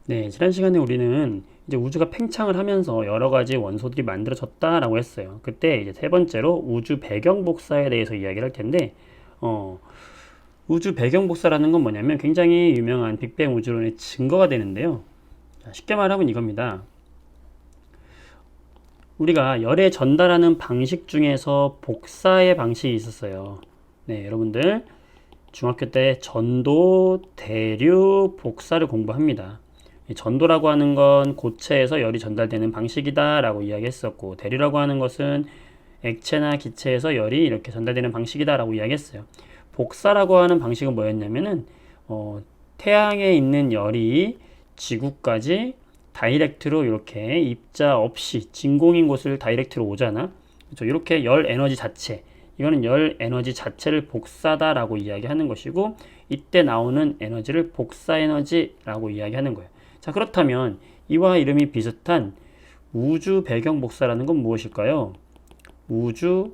네, 지난 시간에 우리는 이제 우주가 팽창을 하면서 여러 가지 원소들이 만들어졌다라고 했어요. 그때 이제 세 번째로 우주 배경 복사에 대해서 이야기를 할 텐데, 어, 우주 배경 복사라는 건 뭐냐면 굉장히 유명한 빅뱅 우주론의 증거가 되는데요. 자, 쉽게 말하면 이겁니다. 우리가 열에 전달하는 방식 중에서 복사의 방식이 있었어요. 네, 여러분들 중학교 때 전도, 대류, 복사를 공부합니다. 전도라고 하는 건 고체에서 열이 전달되는 방식이다 라고 이야기했었고, 대류라고 하는 것은 액체나 기체에서 열이 이렇게 전달되는 방식이다 라고 이야기했어요. 복사라고 하는 방식은 뭐였냐면은 태양에 있는 열이 지구까지 다이렉트로 이렇게 입자 없이 진공인 곳을 다이렉트로 오잖아. 그렇죠? 이렇게 열 에너지 자체, 이거는 열 에너지 자체를 복사다라고 이야기하는 것이고, 이때 나오는 에너지를 복사 에너지라고 이야기하는 거예요. 자, 그렇다면 이와 이름이 비슷한 우주 배경 복사라는 건 무엇일까요? 우주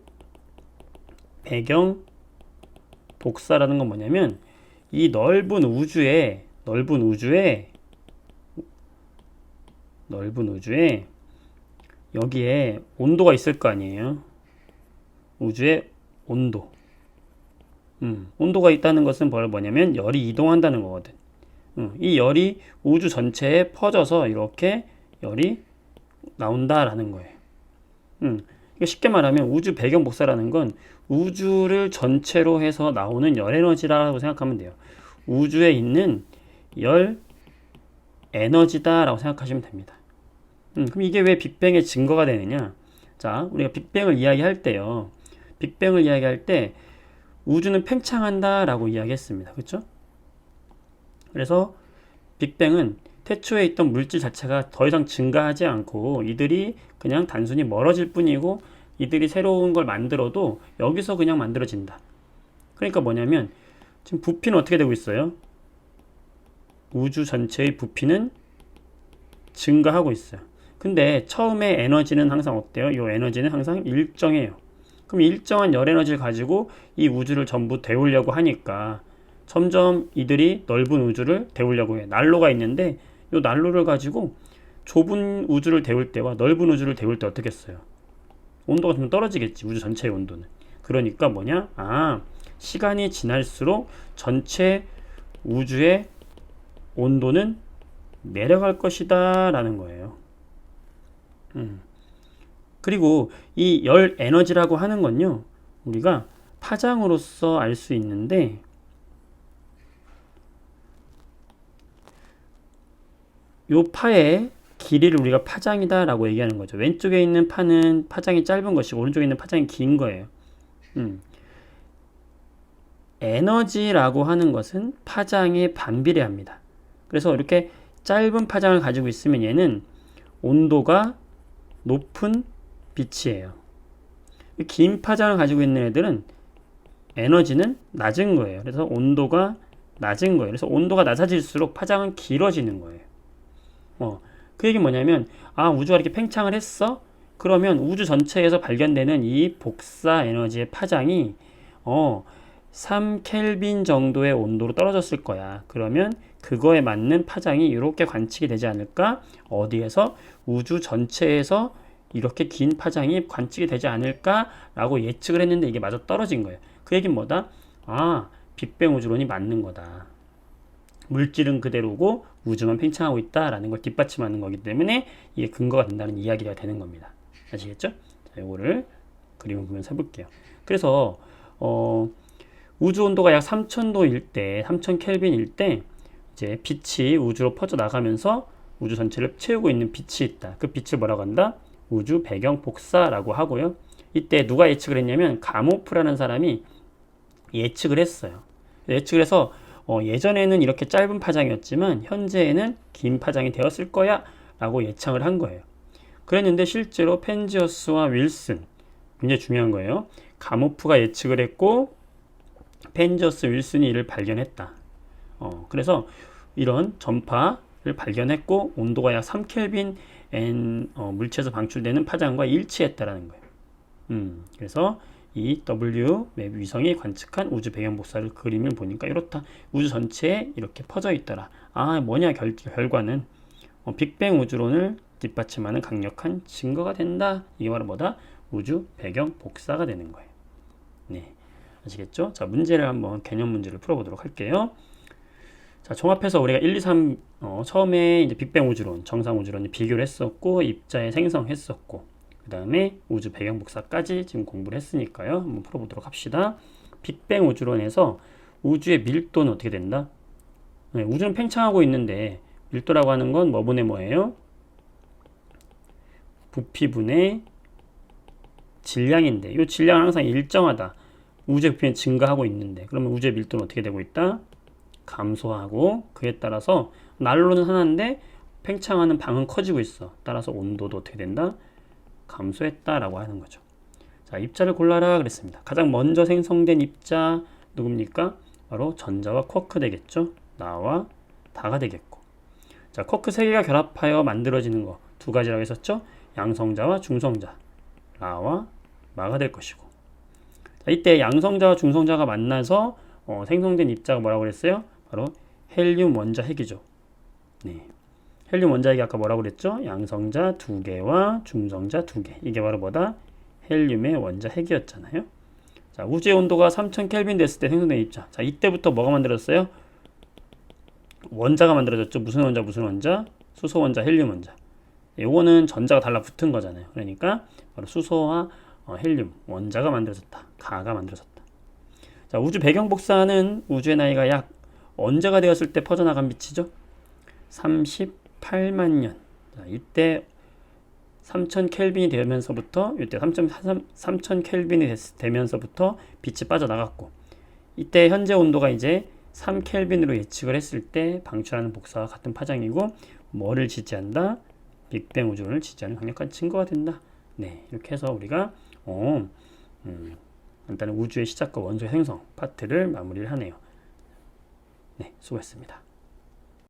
배경 복사라는 건 뭐냐면 이 넓은 우주에 여기에 온도가 있을 거 아니에요. 우주의 온도. 온도가 있다는 것은 뭐냐면 열이 이동한다는 거거든. 이 열이 우주 전체에 퍼져서 이렇게 열이 나온다라는 거예요. 쉽게 말하면 우주 배경 복사라는 건 우주를 전체로 해서 나오는 열 에너지라고 생각하면 돼요. 우주에 있는 열 에너지다라고 생각하시면 됩니다. 그럼 이게 왜 빅뱅의 증거가 되느냐? 자, 우리가 빅뱅을 이야기할 때요. 빅뱅을 이야기할 때 우주는 팽창한다라고 이야기했습니다. 그렇죠? 그래서 빅뱅은 태초에 있던 물질 자체가 더 이상 증가하지 않고 이들이 그냥 단순히 멀어질 뿐이고 이들이 새로운 걸 만들어도 여기서 그냥 만들어진다. 그러니까 뭐냐면 지금 부피는 어떻게 되고 있어요? 우주 전체의 부피는 증가하고 있어요. 근데 처음에 에너지는 항상 어때요? 이 에너지는 항상 일정해요. 그럼 일정한 열 에너지를 가지고 이 우주를 전부 데우려고 하니까 점점 이들이 넓은 우주를 데우려고 해. 난로가 있는데 이 난로를 가지고 좁은 우주를 데울 때와 넓은 우주를 데울 때 어떻게 했어요? 온도가 좀 떨어지겠지. 우주 전체의 온도는. 그러니까 뭐냐? 시간이 지날수록 전체 우주의 온도는 내려갈 것이다 라는 거예요. 그리고 이 열 에너지라고 하는 건요, 우리가 파장으로서 알 수 있는데, 요 파의 길이를 우리가 파장이다 라고 얘기하는 거죠. 왼쪽에 있는 파는 파장이 짧은 것이고 오른쪽에 있는 파장이 긴 거예요. 에너지라고 하는 것은 파장에 반비례합니다. 그래서 이렇게 짧은 파장을 가지고 있으면 얘는 온도가 높은 빛이에요. 긴 파장을 가지고 있는 애들은 에너지는 낮은 거예요. 그래서 온도가 낮은 거예요. 그래서 온도가 낮아질수록 파장은 길어지는 거예요. 그 얘기 뭐냐면, 우주가 이렇게 팽창을 했어? 그러면 우주 전체에서 발견되는 이 복사 에너지의 파장이 3켈빈 정도의 온도로 떨어졌을 거야. 그러면 그거에 맞는 파장이 이렇게 관측이 되지 않을까? 어디에서? 우주 전체에서 이렇게 긴 파장이 관측이 되지 않을까라고 예측을 했는데 이게 마저 떨어진 거예요. 그 얘기는 뭐다? 빅뱅 우주론이 맞는 거다. 물질은 그대로고 우주만 팽창하고 있다라는 걸 뒷받침하는 거기 때문에 이게 근거가 된다는 이야기가 되는 겁니다. 아시겠죠? 자, 이거를 그림을 보면서 해볼게요. 그래서 우주 온도가 약 3000도일 때, 3000 켈빈일 때 이제 빛이 우주로 퍼져 나가면서 우주 전체를 채우고 있는 빛이 있다. 그 빛을 뭐라고 한다? 우주 배경 복사라고 하고요. 이때 누가 예측을 했냐면 가모프라는 사람이 예측을 했어요. 예측을 해서 예전에는 이렇게 짧은 파장이었지만 현재에는 긴 파장이 되었을 거야 라고 예상을 한 거예요. 그랬는데 실제로 펜지어스와 윌슨, 굉장히 중요한 거예요. 가모프가 예측을 했고 펜지어스, 윌슨이 이를 발견했다. 그래서 이런 전파를 발견했고 온도가 약 3켈빈 물체에서 방출되는 파장과 일치했다라는 거예요. 그래서 이 W 맵 위성이 관측한 우주 배경 복사를 그림을 보니까 이렇다. 우주 전체에 이렇게 퍼져 있더라. 뭐냐 결과는 빅뱅 우주론을 뒷받침하는 강력한 증거가 된다. 이게 바로 뭐다? 우주 배경 복사가 되는 거예요. 네, 아시겠죠? 자, 문제를 한번 개념 문제를 풀어보도록 할게요. 자, 종합해서 우리가 1, 2, 3 처음에 이제 빅뱅 우주론, 정상 우주론 비교를 했었고 입자에 생성했었고 그 다음에 우주 배경 복사까지 지금 공부를 했으니까요. 한번 풀어보도록 합시다. 빅뱅 우주론에서 우주의 밀도는 어떻게 된다? 네, 우주는 팽창하고 있는데 밀도라고 하는 건 뭐분의 뭐예요? 부피분의 질량인데 이 질량은 항상 일정하다. 우주의 부피는 증가하고 있는데 그러면 우주의 밀도는 어떻게 되고 있다? 감소하고 그에 따라서 난로는 하나인데 팽창하는 방은 커지고 있어. 따라서 온도도 어떻게 된다? 감소했다라고 하는 거죠. 자, 입자를 골라라 그랬습니다. 가장 먼저 생성된 입자 누굽니까? 바로 전자와 쿼크 되겠죠. 나와 다가 되겠고. 자, 쿼크 3개가 결합하여 만들어지는 거 두 가지라고 했었죠. 양성자와 중성자, 라와 마가 될 것이고. 자, 이때 양성자와 중성자가 만나서 생성된 입자가 뭐라고 그랬어요? 바로 헬륨 원자 핵이죠. 네. 헬륨 원자 핵이 아까 뭐라고 그랬죠? 양성자 2개와 중성자 2개. 이게 바로 뭐다? 헬륨의 원자 핵이었잖아요. 자, 우주의 온도가 3000 켈빈 됐을 때 생성된 입자. 자, 이때부터 뭐가 만들어졌어요? 원자가 만들어졌죠. 무슨 원자, 무슨 원자? 수소 원자, 헬륨 원자. 요거는 전자가 달라붙은 거잖아요. 그러니까 바로 수소와 헬륨 원자가 만들어졌다. 가가 만들어졌다. 자, 우주 배경 복사는 우주의 나이가 약 언제가 되었을 때 퍼져나간 빛이죠? 38만 년. 자, 이때 3000 켈빈이 되면서부터 이때 3000 켈빈이 되면서부터 빛이 빠져나갔고 이때 현재 온도가 이제 3 켈빈으로 예측을 했을 때 방출하는 복사와 같은 파장이고 뭐를 지지한다? 빅뱅 우주론을 지지하는 강력한 증거가 된다. 네, 이렇게 해서 우리가 간단한 우주의 시작과 원소의 생성 파트를 마무리를 하네요. 네, 수고했습니다.